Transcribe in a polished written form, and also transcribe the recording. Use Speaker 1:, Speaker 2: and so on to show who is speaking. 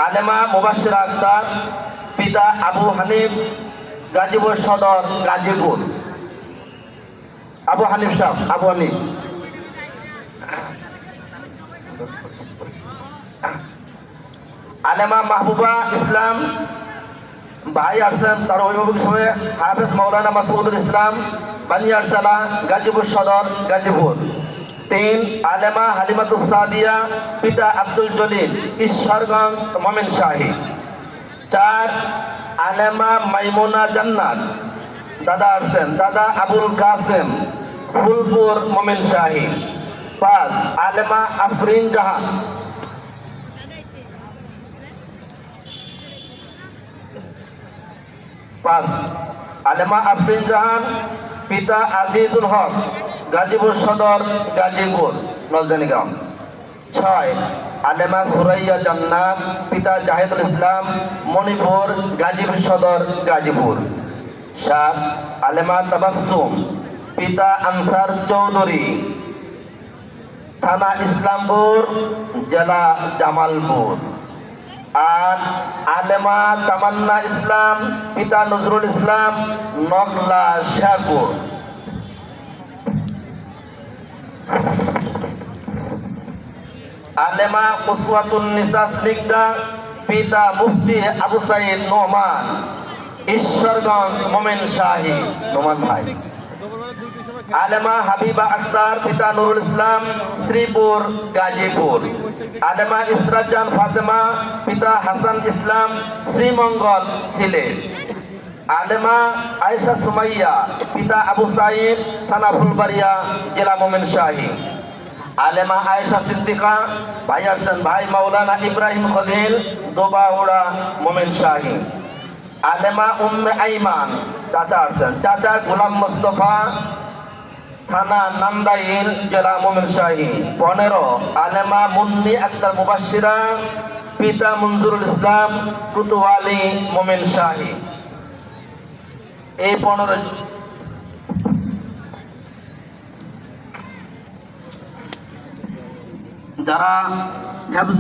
Speaker 1: আলেমা মুবাশশিরা আক্তার, পিতা আবু হানিফ, গাজীপুর সদর, গাজীপুর। আবু হানিফ সাহেব, আবু হানিফ। আলেমা মাহবুবা ইসলাম ভাই আসছেন, তার অভিভাবক হিসেবে হাফেজ মাওলানা মাসউদুল ইসলাম, বানিয়ারচালা, গাজীপুর সদর, গাজীপুর। 3 আলেমা হালিমাতুস সাদিয়া, পিতা আব্দুল জলিল, ঈশ্বরগঞ্জ, ময়মনসিংহ। 4 আলেমা মাইমুনা জান্নাত, দাদা আসছেন, দাদা আবুল কাসেম, ফুলপুর, ময়মনসিংহ। 5 আলেমা আফরিন জাহান, 5 আলেমা আফরিন জাহান, পিতা আজিজুল হক, গাজীপুর সদর, গাজীপুর, নলজানিগাঁও। 6 আলেমা সুরাইয়া জান্নাত, পিতা জাহিদুল ইসলাম, মণিপুর, গাজীপুর সদর, গাজীপুর। 7 আলেমা তাবাসসুম, পিতা আনসার চৌধুরী, থানা ইসলামপুর, জেলা জামালপুর। 8 আলেমা তামান্না ইসলাম, পিতা নজরুল ইসলাম, নকলা, শেরপুর। আলেমা উসওয়াতুন নিসা স্নিগ্ধা, পিতা মুফতি আবু সাইদ নোমান, ঈশ্বরগঞ্জ, ময়মনসিংহ, নোমান ভাই। আলেমা হাবিবা আক্তার, পিতা নুরুল ইসলাম, শ্রীপুর, গাজীপুর। আলেমা ইসরাত জাহান ফাতেমা, পিতা হাসান ইসলাম, শ্রীমঙ্গল, সিলেট। আলেমা আয়েশা সুমাইয়া, পিতা আবু সাইদ, থানা ফুলবাড়িয়া, জেলা ময়মনসিংহ। আলেমা আয়েশা সিদ্দিকা ভাই আসছেন, ভাই মাওলানা ইব্রাহিম খলিল, দোবাউড়া, ময়মনসিংহ। আলেমা উম্মে আইমান, চাচা আসছেন, চাচা গোলাম মোস্তফা, থানা নান্দাইল, জেলা ময়মনসিংহ। 15 আলেমা মুন্নি আক্তার মুবাশশিরা, পিতা মনজুরুল ইসলাম, কুতুওয়ালি, ময়মনসিংহ। এই 15 যারা